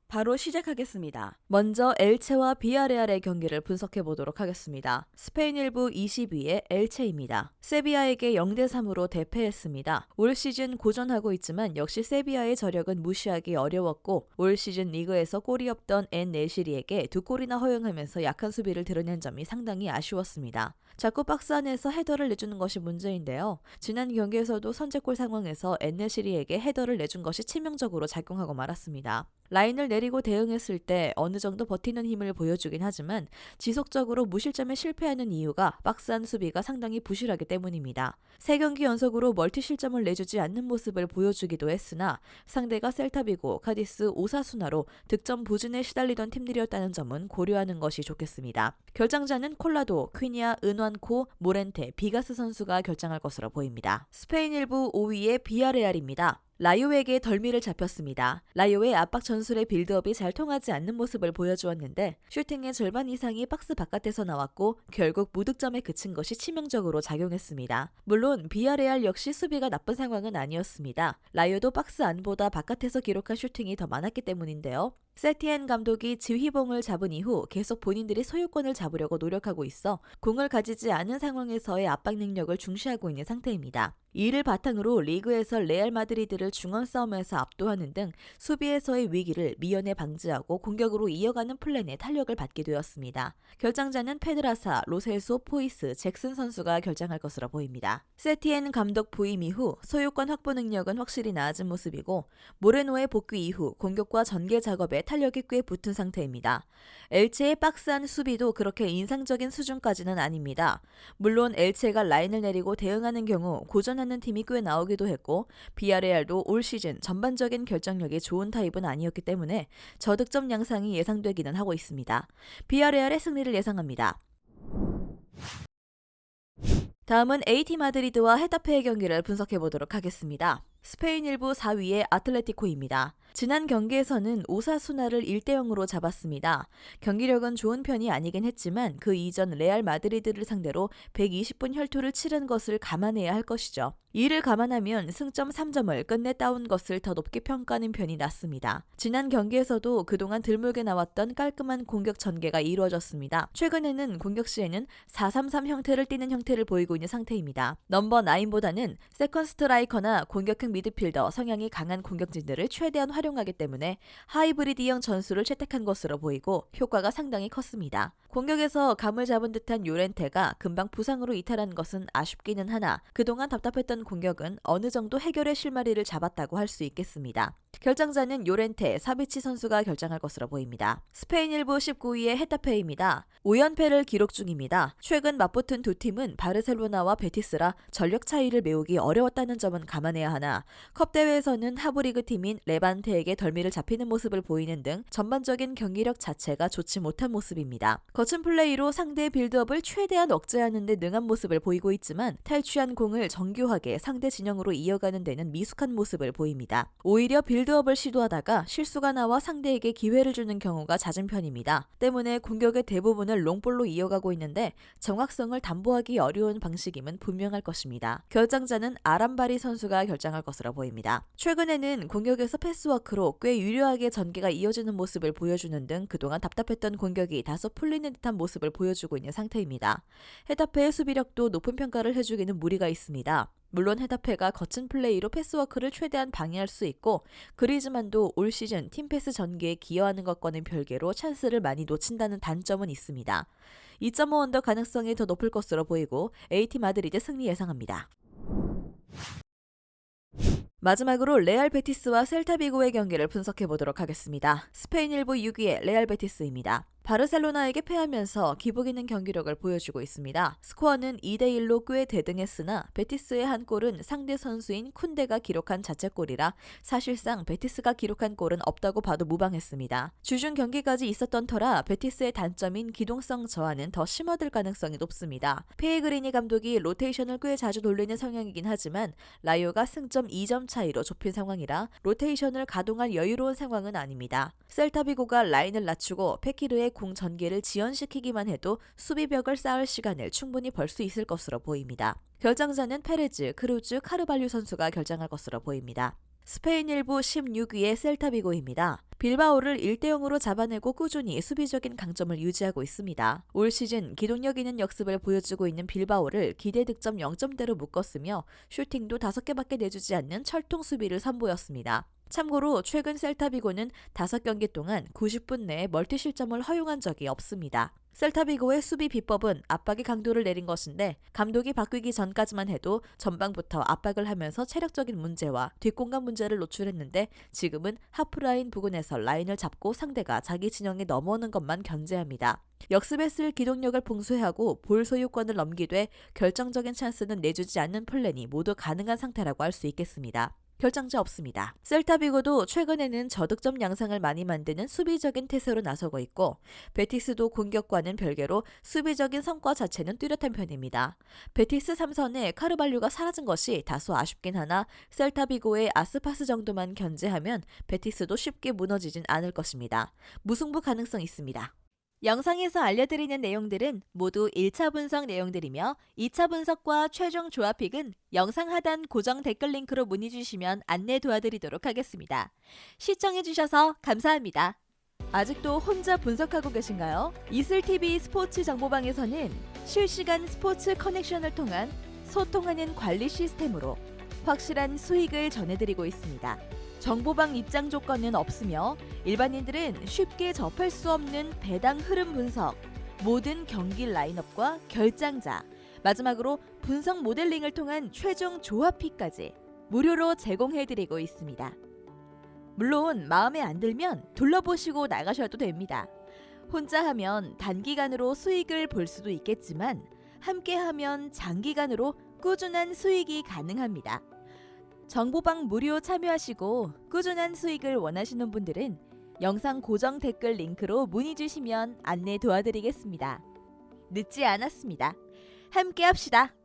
바로 시작하겠습니다. 먼저 엘체와 비아레알의 경기를 분석해 보도록 하겠습니다. 스페인 1부 22의 엘체입니다. 세비야에게 0대3으로 대패했습니다. 올 시즌 고전하고 있지만 역시 세비야의 저력은 무시하기 어려웠고 올 시즌 리그에서 골이 없던 엔 네시리에게 2골이나 허용하면서 약한 수비를 드러낸 점이 상당히 아쉬웠습니다. 자꾸 박스 안에서 헤더를 내주는 것이 문제인데요. 지난 경기에서도 선제골 상황에서 엔 네시리에게 헤더를 내준 것이 치명적으로 작용하고 말았습니다. 라인을 내리고 대응했을 때 어느 정도 버티는 힘을 보여주긴 하지만 지속적으로 무실점에 실패하는 이유가 박스 안 수비가 상당히 부실하기 때문입니다. 3경기 연속으로 멀티 실점을 내주지 않는 모습을 보여주기도 했으나 상대가 셀타비고, 카디스, 오사수나로 득점 부진에 시달리던 팀들이었다는 점은 고려하는 것이 좋겠습니다. 결장자는 콜라도, 퀴니아, 은완코, 모렌테, 비가스 선수가 결장할 것으로 보입니다. 스페인 1부 5위의 비아레알입니다. 라요에게 덜미를 잡혔습니다. 라요의 압박 전술의 빌드업이 잘 통하지 않는 모습을 보여주었는데 슈팅의 절반 이상이 박스 바깥에서 나왔고 결국 무득점에 그친 것이 치명적으로 작용했습니다. 물론 비아레알 역시 수비가 나쁜 상황은 아니었습니다. 라요도 박스 안보다 바깥에서 기록한 슈팅이 더 많았기 때문인데요. 세티엔 감독이 지휘봉을 잡은 이후 계속 본인들이 소유권을 잡으려고 노력하고 있어 공을 가지지 않은 상황에서의 압박 능력을 중시하고 있는 상태입니다. 이를 바탕으로 리그에서 레알 마드리드를 중원 싸움에서 압도하는 등 수비에서의 위기를 미연에 방지하고 공격으로 이어가는 플랜에 탄력을 받게 되었습니다. 결장자는 페드라사, 로셀소, 포이스, 잭슨 선수가 결장할 것으로 보입니다. 세티엔 감독 부임 이후 소유권 확보 능력은 확실히 나아진 모습이고 모레노의 복귀 이후 공격과 전개 작업에 탄력이 꽤 붙은 상태입니다. 엘체의 박스안 수비도 그렇게 인상적인 수준까지는 아닙니다. 물론 엘체가 라인을 내리고 대응하는 경우 고전하는 팀이 꽤 나오기도 했고 비아레알도 올 시즌 전반적인 결정력이 좋은 타입은 아니었기 때문에 저득점 양상이 예상되기는 하고 있습니다. 비아레알의 승리를 예상합니다. 다음은 AT 마드리드와 헤타페의 경기를 분석해 보도록 하겠습니다. 스페인 1부 4위의 아틀레티코입니다. 지난 경기에서는 오사수나를 1대0으로 잡았습니다. 경기력은 좋은 편이 아니긴 했지만 그 이전 레알 마드리드를 상대로 120분 혈투를 치른 것을 감안해야 할 것이죠. 이를 감안하면 승점 3점을 끝내 따온 것을 더 높게 평가하는 편이 낫습니다. 지난 경기에서도 그동안 드물게 나왔던 깔끔한 공격 전개가 이루어졌습니다. 최근에는 공격 시에는 4-3-3 형태를 띠는 형태를 보이고 있는 상태입니다. 넘버 9보다는 세컨 스트라이커나 공격형 미드필더 성향이 강한 공격진들을 최대한 활용하기 때문에 하이브리드형 전술을 채택한 것으로 보이고 효과가 상당히 컸습니다. 공격에서 감을 잡은 듯한 요렌테가 금방 부상으로 이탈한 것은 아쉽기는 하나 그동안 답답했던 공격은 어느 정도 해결의 실마리를 잡았다고 할 수 있겠습니다. 결장자는 요렌테, 사비치 선수가 결장할 것으로 보입니다. 스페인 1부 19위의 헤타페입니다. 5연패를 기록 중입니다. 최근 맞붙은 두 팀은 바르셀로나와 베티스라 전력 차이를 메우기 어려웠다는 점은 감안해야 하나 컵 대회에서는 하브리그 팀인 레반테에게 덜미를 잡히는 모습을 보이는 등 전반적인 경기력 자체가 좋지 못한 모습입니다. 거친 플레이로 상대의 빌드업을 최대한 억제하는 데 능한 모습을 보이고 있지만 탈취한 공을 정교하게 상대 진영으로 이어가는 데는 미숙한 모습을 보입니다. 오히려 빌드업을 시도하다가 실수가 나와 상대에게 기회를 주는 경우가 잦은 편입니다. 때문에 공격의 대부분을 롱볼로 이어가고 있는데 정확성을 담보하기 어려운 방식임은 분명할 것입니다. 결장자는 아람바리 선수가 결장할 것으로 보입니다. 최근에는 공격에서 패스워크로 꽤 유려하게 전개가 이어지는 모습을 보여주는 등 그동안 답답했던 공격이 다소 풀리는 듯한 모습을 보여주고 있는 상태입니다. 헤타페의 수비력도 높은 평가를 해주기는 무리가 있습니다. 물론 헤타페가 거친 플레이로 패스워크를 최대한 방해할 수 있고 그리즈만도 올 시즌 팀패스 전개에 기여하는 것과는 별개로 찬스를 많이 놓친다는 단점은 있습니다. 2.5 언더 가능성이 더 높을 것으로 보이고 AT 마드리드 승리 예상합니다. 마지막으로 레알 베티스와 셀타비고의 경기를 분석해 보도록 하겠습니다. 스페인 1부 6위의 레알 베티스입니다. 바르셀로나에게 패하면서 기복 있는 경기력을 보여주고 있습니다. 스코어는 2대1로 꽤 대등했으나 베티스의 한 골은 상대 선수인 쿤데가 기록한 자책골이라 사실상 베티스가 기록한 골은 없다고 봐도 무방했습니다. 주중 경기까지 있었던 터라 베티스의 단점인 기동성 저하는 더 심화될 가능성이 높습니다. 페이그리니 감독이 로테이션을 꽤 자주 돌리는 성향이긴 하지만 라요가 승점 2점 차이로 좁힌 상황이라 로테이션을 가동할 여유로운 상황은 아닙니다. 셀타비고가 라인을 낮추고 페키르의 공 전개를 지연시키기만 해도 수비벽을 쌓을 시간을 충분히 벌 수 있을 것으로 보입니다. 결장자는 페레즈, 크루즈, 카르발류 선수가 결장할 것으로 보입니다. 스페인 1부 16위의 셀타비고입니다. 빌바오를 1대0으로 잡아내고 꾸준히 수비적인 강점을 유지하고 있습니다. 올 시즌 기동력 있는 역습을 보여주고 있는 빌바오를 기대 득점 0점대로 묶었으며 슈팅도 5개밖에 내주지 않는 철통 수비를 선보였습니다. 참고로 최근 셀타비고는 5경기 동안 90분 내에 멀티 실점을 허용한 적이 없습니다. 셀타비고의 수비 비법은 압박의 강도를 내린 것인데 감독이 바뀌기 전까지만 해도 전방부터 압박을 하면서 체력적인 문제와 뒷공간 문제를 노출했는데 지금은 하프라인 부근에서 라인을 잡고 상대가 자기 진영에 넘어오는 것만 견제합니다. 역습에 쓸 기동력을 봉쇄하고 볼 소유권을 넘기되 결정적인 찬스는 내주지 않는 플랜이 모두 가능한 상태라고 할 수 있겠습니다. 결정자 없습니다. 셀타비고도 최근에는 저득점 양상을 많이 만드는 수비적인 태세로 나서고 있고 베티스도 공격과는 별개로 수비적인 성과 자체는 뚜렷한 편입니다. 베티스 3선에 카르발류가 사라진 것이 다소 아쉽긴 하나 셀타비고의 아스파스 정도만 견제하면 베티스도 쉽게 무너지진 않을 것입니다. 무승부 가능성 있습니다. 영상에서 알려드리는 내용들은 모두 1차 분석 내용들이며 2차 분석과 최종 조합픽은 영상 하단 고정 댓글 링크로 문의 주시면 안내 도와드리도록 하겠습니다. 시청해주셔서 감사합니다. 아직도 혼자 분석하고 계신가요? 이슬TV 스포츠 정보방에서는 실시간 스포츠 커넥션을 통한 소통하는 관리 시스템으로 확실한 수익을 전해드리고 있습니다. 정보방 입장 조건은 없으며 일반인들은 쉽게 접할 수 없는 배당 흐름 분석, 모든 경기 라인업과 결장자, 마지막으로 분석 모델링을 통한 최종 조합픽까지 무료로 제공해드리고 있습니다. 물론 마음에 안 들면 둘러보시고 나가셔도 됩니다. 혼자 하면 단기간으로 수익을 볼 수도 있겠지만 함께하면 장기간으로 꾸준한 수익이 가능합니다. 정보방 무료 참여하시고 꾸준한 수익을 원하시는 분들은 영상 고정 댓글 링크로 문의 주시면 안내 도와드리겠습니다. 늦지 않았습니다. 함께 합시다.